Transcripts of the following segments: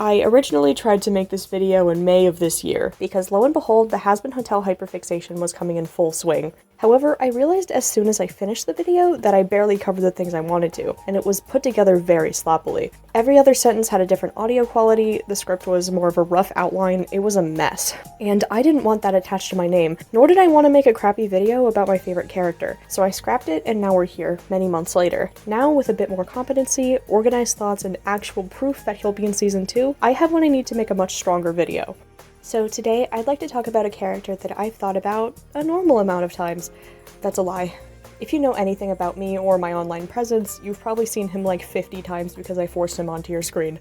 I originally tried to make this video in May of this year, because lo and behold, the Hazbin Hotel hyperfixation was coming in full swing. However, I realized as soon as I finished the video that I barely covered the things I wanted to, and it was put together very sloppily. Every other sentence had a different audio quality, the script was more of a rough outline, it was a mess. And I didn't want that attached to my name, nor did I want to make a crappy video about my favorite character, so I scrapped it and now we're here, many months later. Now, with a bit more competency, organized thoughts, and actual proof that he'll be in season 2, I have what I need to make a much stronger video. So today, I'd like to talk about a character that I've thought about a normal amount of times. That's a lie. If you know anything about me or my online presence, you've probably seen him like 50 times because I forced him onto your screen.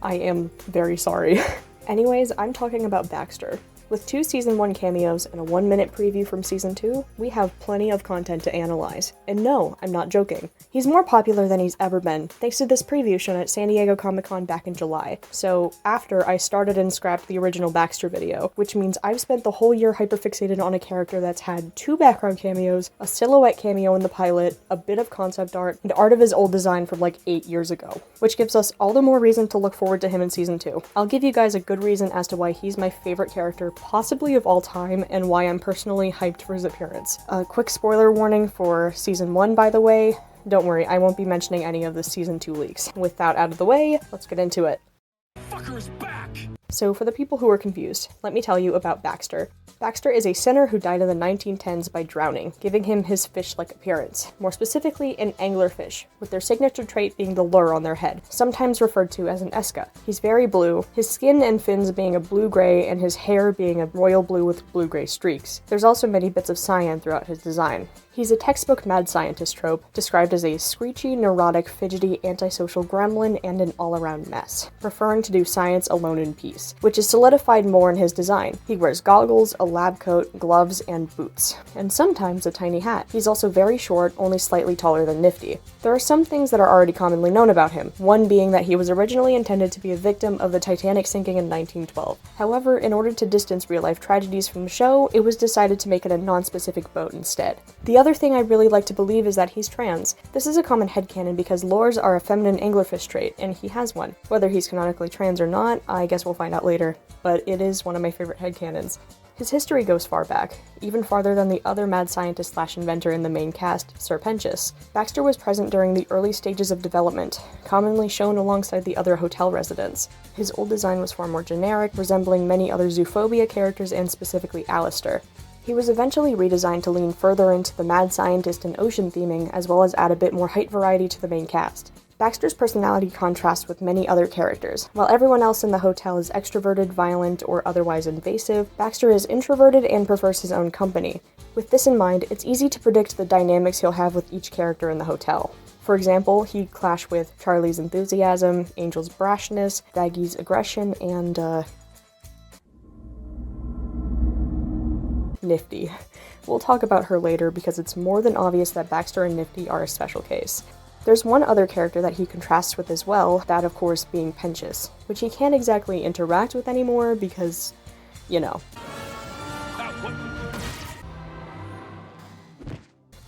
I am very sorry. Anyways, I'm talking about Baxter. With 2 Season 1 cameos and a 1-minute preview from Season 2, we have plenty of content to analyze. And no, I'm not joking. He's more popular than he's ever been, thanks to this preview shown at San Diego Comic-Con back in July. So, after I started and scrapped the original Baxter video, which means I've spent the whole year hyperfixated on a character that's had 2 background cameos, a silhouette cameo in the pilot, a bit of concept art, and art of his old design from like 8 years ago, which gives us all the more reason to look forward to him in Season 2. I'll give you guys a good reason as to why he's my favorite character possibly of all time, and why I'm personally hyped for his appearance. A quick spoiler warning for Season 1, by the way. Don't worry, I won't be mentioning any of the Season 2 leaks. With that out of the way, let's get into it. Fucker's back! So for the people who are confused, let me tell you about Baxter. Baxter is a sinner who died in the 1910s by drowning, giving him his fish-like appearance, more specifically an anglerfish, with their signature trait being the lure on their head, sometimes referred to as an esca. He's very blue, his skin and fins being a blue-gray and his hair being a royal blue with blue-gray streaks. There's also many bits of cyan throughout his design. He's a textbook mad scientist trope, described as a screechy, neurotic, fidgety, antisocial gremlin and an all-around mess, preferring to do science alone in peace, which is solidified more in his design. He wears goggles, a lab coat, gloves, and boots, and sometimes a tiny hat. He's also very short, only slightly taller than Nifty. There are some things that are already commonly known about him, one being that he was originally intended to be a victim of the Titanic sinking in 1912. However, in order to distance real-life tragedies from the show, it was decided to make it a non-specific boat instead. The other thing I'd really like to believe is that he's trans. This is a common headcanon because lures are a feminine anglerfish trait, and he has one. Whether he's canonically trans or not, I guess we'll find out later, but it is one of my favorite headcanons. His history goes far back, even farther than the other mad scientist/inventor in the main cast, Sir Pentious. Baxter was present during the early stages of development, commonly shown alongside the other hotel residents. His old design was far more generic, resembling many other Zoophobia characters and specifically Alistair. He was eventually redesigned to lean further into the mad scientist and ocean theming, as well as add a bit more height variety to the main cast. Baxter's personality contrasts with many other characters. While everyone else in the hotel is extroverted, violent, or otherwise invasive, Baxter is introverted and prefers his own company. With this in mind, it's easy to predict the dynamics he'll have with each character in the hotel. For example, he'd clash with Charlie's enthusiasm, Angel's brashness, Daggy's aggression, and, Nifty. We'll talk about her later because it's more than obvious that Baxter and Nifty are a special case. There's one other character that he contrasts with as well, that of course being Pentious, which he can't exactly interact with anymore because, you know.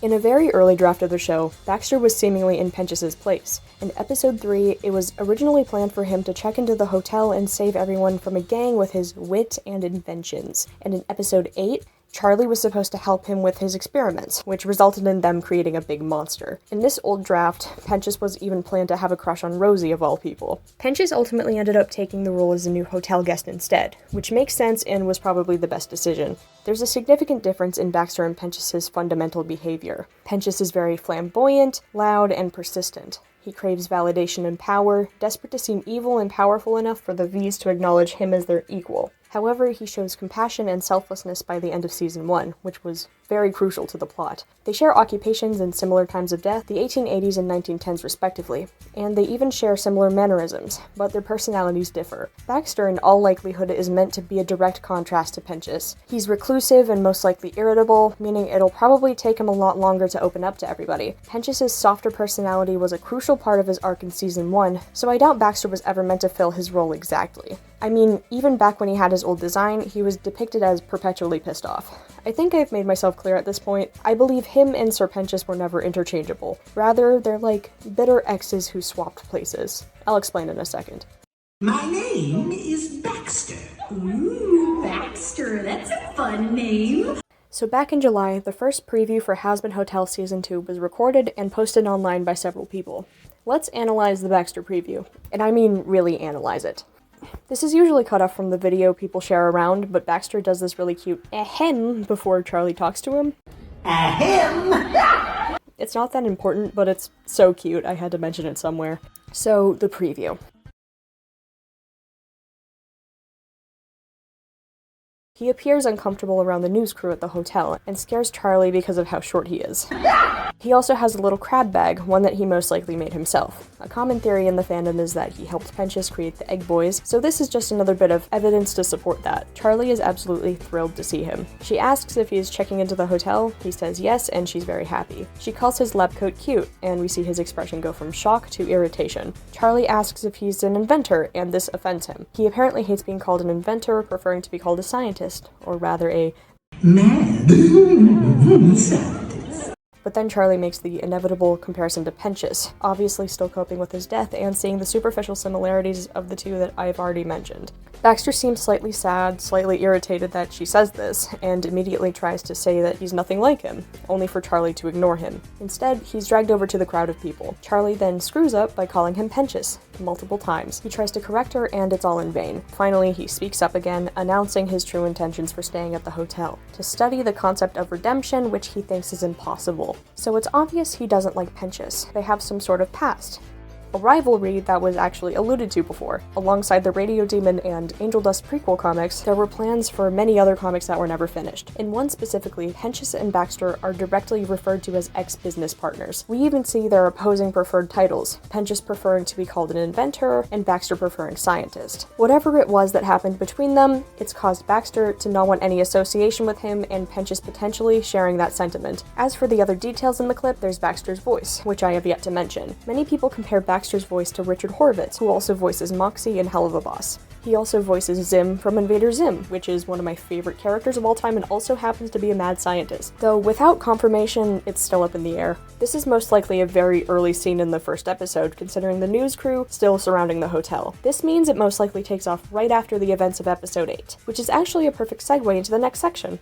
In a very early draft of the show, Baxter was seemingly in Pentious's place. In episode 3, it was originally planned for him to check into the hotel and save everyone from a gang with his wit and inventions. And in episode 8, Charlie was supposed to help him with his experiments, which resulted in them creating a big monster. In this old draft, Pentious was even planned to have a crush on Rosie of all people. Pentious ultimately ended up taking the role as a new hotel guest instead, which makes sense and was probably the best decision. There's a significant difference in Baxter and Pentious's fundamental behavior. Pentious is very flamboyant, loud, and persistent. He craves validation and power, desperate to seem evil and powerful enough for the V's to acknowledge him as their equal. However, he shows compassion and selflessness by the end of Season 1, which was very crucial to the plot. They share occupations and similar times of death, the 1880s and 1910s respectively, and they even share similar mannerisms, but their personalities differ. Baxter, in all likelihood, is meant to be a direct contrast to Pentious. He's reclusive and most likely irritable, meaning it'll probably take him a lot longer to open up to everybody. Pentious' softer personality was a crucial part of his arc in Season 1, so I doubt Baxter was ever meant to fill his role exactly. I mean, even back when he had his old design, he was depicted as perpetually pissed off. I think I've made myself clear at this point. I believe him and Sir Pentious were never interchangeable. Rather, they're like bitter exes who swapped places. I'll explain in a second. My name is Baxter. Ooh, Baxter, that's a fun name. So back in July, the first preview for Hazbin Hotel Season 2 was recorded and posted online by several people. Let's analyze the Baxter preview. And I mean really analyze it. This is usually cut off from the video people share around, but Baxter does this really cute ahem before Charlie talks to him. Ahem! It's not that important, but it's so cute, I had to mention it somewhere. So, the preview. He appears uncomfortable around the news crew at the hotel, and scares Charlie because of how short he is. He also has a little crab bag, one that he most likely made himself. A common theory in the fandom is that he helped Pentious create the Egg Boys, so this is just another bit of evidence to support that. Charlie is absolutely thrilled to see him. She asks if he is checking into the hotel, he says yes, and she's very happy. She calls his lab coat cute, and we see his expression go from shock to irritation. Charlie asks if he's an inventor, and this offends him. He apparently hates being called an inventor, preferring to be called a scientist, or rather a mad scientist. But then Charlie makes the inevitable comparison to Pentious, obviously still coping with his death and seeing the superficial similarities of the two that I've already mentioned. Baxter seems slightly sad, slightly irritated that she says this, and immediately tries to say that he's nothing like him, only for Charlie to ignore him. Instead, he's dragged over to the crowd of people. Charlie then screws up by calling him Pentious multiple times. He tries to correct her, and it's all in vain. Finally, he speaks up again, announcing his true intentions for staying at the hotel: to study the concept of redemption, which he thinks is impossible. So it's obvious he doesn't like Pentious. They have some sort of past. A rivalry that was actually alluded to before. Alongside the Radio Demon and Angel Dust prequel comics, there were plans for many other comics that were never finished. In one specifically, Pentious and Baxter are directly referred to as ex-business partners. We even see their opposing preferred titles, Pentious preferring to be called an inventor, and Baxter preferring scientist. Whatever it was that happened between them, it's caused Baxter to not want any association with him, and Pentious potentially sharing that sentiment. As for the other details in the clip, there's Baxter's voice, which I have yet to mention. Many people compare Baxter's voice to Richard Horvitz, who also voices Moxie in Hell of a Boss. He also voices Zim from Invader Zim, which is one of my favorite characters of all time and also happens to be a mad scientist. Though without confirmation, it's still up in the air. This is most likely a very early scene in the first episode, considering the news crew still surrounding the hotel. This means it most likely takes off right after the events of episode 8, which is actually a perfect segue into the next section.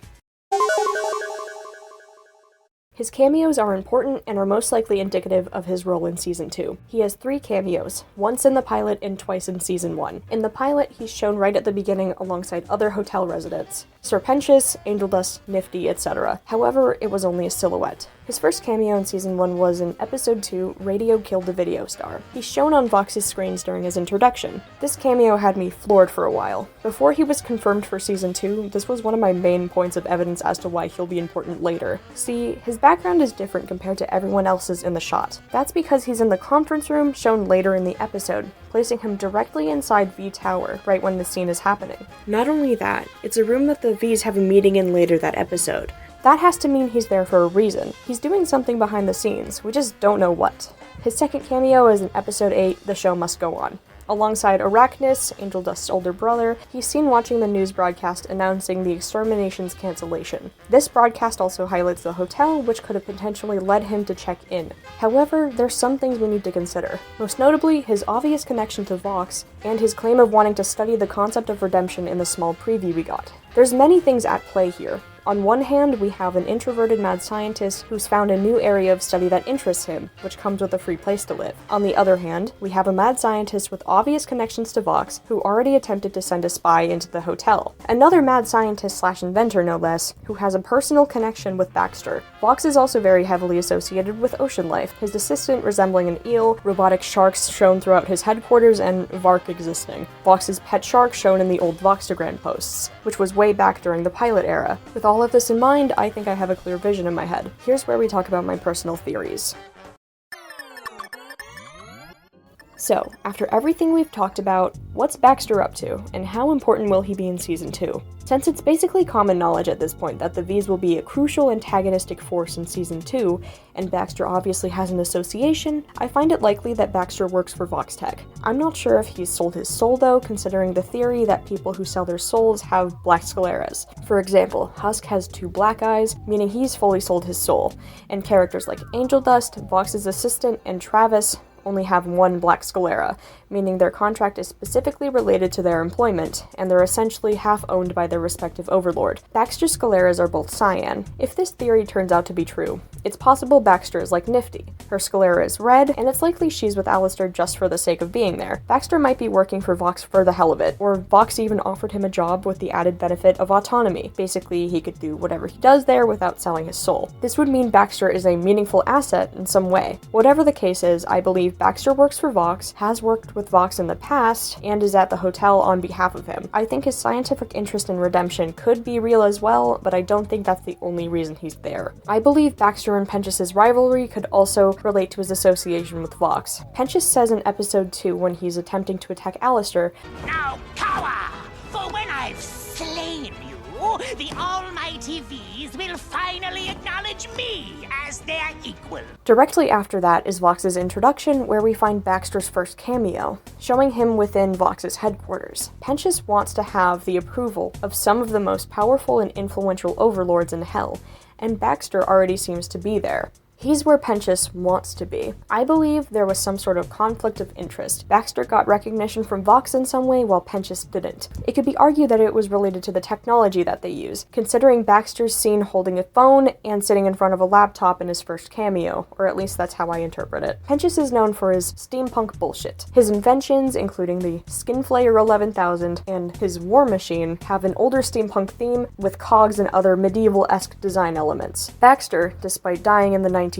His cameos are important and are most likely indicative of his role in Season 2. He has 3 cameos, once in the pilot and twice in Season 1. In the pilot, he's shown right at the beginning alongside other hotel residents: Sir Pentious, Angel Dust, Nifty, etc. However, it was only a silhouette. His first cameo in Season 1 was in Episode 2, Radio Killed the Video Star. He's shown on Vox's screens during his introduction. This cameo had me floored for a while. Before he was confirmed for Season 2, this was one of my main points of evidence as to why he'll be important later. See, his background is different compared to everyone else's in the shot. That's because he's in the conference room shown later in the episode, placing him directly inside V Tower, right when the scene is happening. Not only that, it's a room that the V's have a meeting in later that episode. That has to mean he's there for a reason. He's doing something behind the scenes, we just don't know what. His second cameo is in Episode 8, The Show Must Go On. Alongside Arachnus, Angel Dust's older brother, he's seen watching the news broadcast announcing the extermination's cancellation. This broadcast also highlights the hotel, which could have potentially led him to check in. However, there's some things we need to consider. Most notably, his obvious connection to Vox, and his claim of wanting to study the concept of redemption in the small preview we got. There's many things at play here. On one hand, we have an introverted mad scientist who's found a new area of study that interests him, which comes with a free place to live. On the other hand, we have a mad scientist with obvious connections to Vox who already attempted to send a spy into the hotel. Another mad scientist slash inventor, no less, who has a personal connection with Baxter. Vox is also very heavily associated with ocean life, his assistant resembling an eel, robotic sharks shown throughout his headquarters, and Vark existing. Vox's pet shark shown in the old Voxtagram posts, which was way back during the pilot era. With all of this in mind, I think I have a clear vision in my head. Here's where we talk about my personal theories. So, after everything we've talked about, what's Baxter up to, and how important will he be in Season 2? Since it's basically common knowledge at this point that the V's will be a crucial antagonistic force in Season 2, and Baxter obviously has an association, I find it likely that Baxter works for Vox Tech. I'm not sure if he's sold his soul though, considering the theory that people who sell their souls have black scleras. For example, Husk has 2 black eyes, meaning he's fully sold his soul, and characters like Angel Dust, Vox's assistant, and Travis only have one black sclera, meaning their contract is specifically related to their employment, and they're essentially half owned by their respective overlord. Baxter's scleras are both cyan. If this theory turns out to be true, it's possible Baxter is like Nifty. Her sclera is red, and it's likely she's with Alistair just for the sake of being there. Baxter might be working for Vox for the hell of it, or Vox even offered him a job with the added benefit of autonomy. Basically, he could do whatever he does there without selling his soul. This would mean Baxter is a meaningful asset in some way. Whatever the case is, I believe Baxter works for Vox, has worked with Vox in the past, and is at the hotel on behalf of him. I think his scientific interest in redemption could be real as well, but I don't think that's the only reason he's there. I believe Baxter and Pentious' rivalry could also relate to his association with Vox. Pentious says in episode 2 when he's attempting to attack Alistair, "Now cower, for when I've slain you, the almighty V's will finally acknowledge me as their equal." Directly after that is Vox's introduction, where we find Baxter's first cameo, showing him within Vox's headquarters. Pentious wants to have the approval of some of the most powerful and influential overlords in Hell, and Baxter already seems to be there. He's where Pentious wants to be. I believe there was some sort of conflict of interest. Baxter got recognition from Vox in some way, while Pentious didn't. It could be argued that it was related to the technology that they use, considering Baxter's seen holding a phone and sitting in front of a laptop in his first cameo, or at least that's how I interpret it. Pentious is known for his steampunk bullshit. His inventions, including the Skinflayer 11,000 and his war machine, have an older steampunk theme with cogs and other medieval-esque design elements. Baxter, despite dying in the 1910s,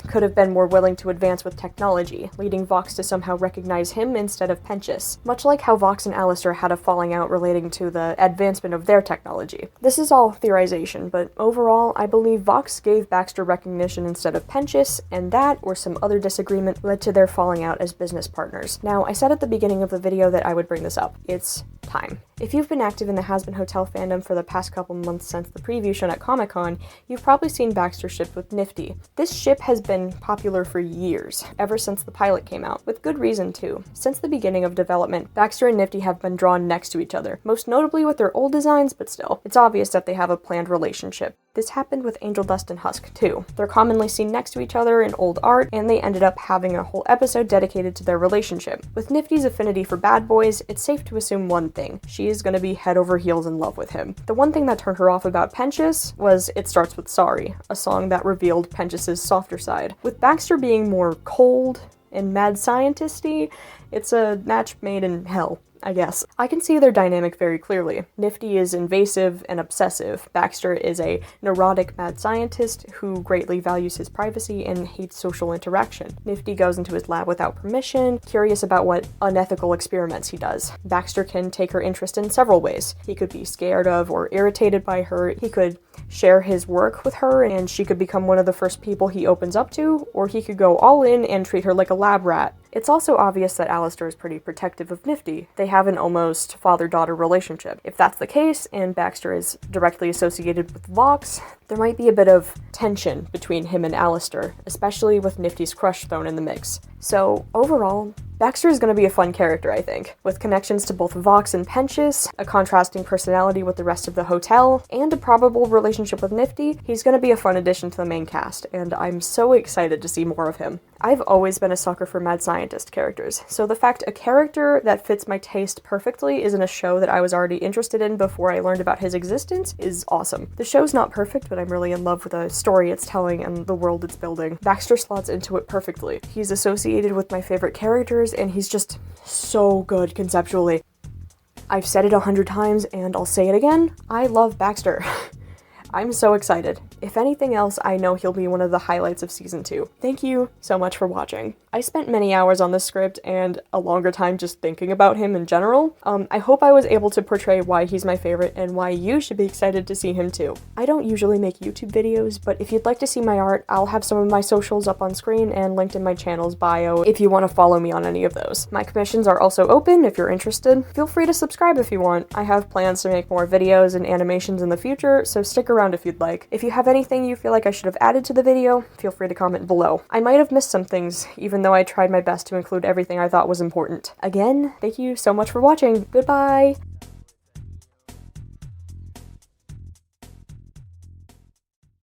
could have been more willing to advance with technology, leading Vox to somehow recognize him instead of Pentious, much like how Vox and Alistair had a falling out relating to the advancement of their technology. This is all theorization, but overall, I believe Vox gave Baxter recognition instead of Pentious, and that, or some other disagreement, led to their falling out as business partners. Now, I said at the beginning of the video that I would bring this up. It's time. If you've been active in the Hazbin Hotel fandom for the past couple months since the preview shown at Comic-Con, you've probably seen Baxter shipped with Nifty. This ship has been popular for years, ever since the pilot came out, with good reason too. Since the beginning of development, Baxter and Nifty have been drawn next to each other, most notably with their old designs, but still, it's obvious that they have a planned relationship. This happened with Angel Dust and Husk too. They're commonly seen next to each other in old art, and they ended up having a whole episode dedicated to their relationship. With Nifty's affinity for bad boys, it's safe to assume one thing: she is going to be head over heels in love with him. The one thing that turned her off about Pentious was It Starts With Sorry, a song that revealed Pentious' softer side. With Baxter being more cold and mad scientist-y, it's a match made in hell, I guess. I can see their dynamic very clearly. Nifty is invasive and obsessive. Baxter is a neurotic mad scientist who greatly values his privacy and hates social interaction. Nifty goes into his lab without permission, curious about what unethical experiments he does. Baxter can take her interest in several ways. He could be scared of or irritated by her. He could share his work with her and she could become one of the first people he opens up to, or he could go all in and treat her like a lab rat. It's also obvious that Alistair is pretty protective of Nifty. They have an almost father-daughter relationship. If that's the case, and Baxter is directly associated with Vox, there might be a bit of tension between him and Alistair, especially with Nifty's crush thrown in the mix. So, overall, Baxter is going to be a fun character, I think, with connections to both Vox and Pentious, a contrasting personality with the rest of the hotel, and a probable relationship with Nifty. He's going to be a fun addition to the main cast, and I'm so excited to see more of him. I've always been a sucker for mad scientist characters, so the fact a character that fits my taste perfectly is in a show that I was already interested in before I learned about his existence is awesome. The show's not perfect, but I'm really in love with the story it's telling and the world it's building. Baxter slots into it perfectly. He's associated with my favorite characters, and he's just so good conceptually. I've said it 100 times, and I'll say it again. I love Baxter. I'm so excited. If anything else, I know he'll be one of the highlights of Season 2. Thank you so much for watching. I spent many hours on this script and a longer time just thinking about him in general. I hope I was able to portray why he's my favorite and why you should be excited to see him too. I don't usually make YouTube videos, but if you'd like to see my art, I'll have some of my socials up on screen and linked in my channel's bio if you want to follow me on any of those. My commissions are also open if you're interested. Feel free to subscribe if you want. I have plans to make more videos and animations in the future, so stick around if you'd like. If you have anything you feel like I should have added to the video, feel free to comment below. I might have missed some things, even though I tried my best to include everything I thought was important. Again, thank you so much for watching. Goodbye!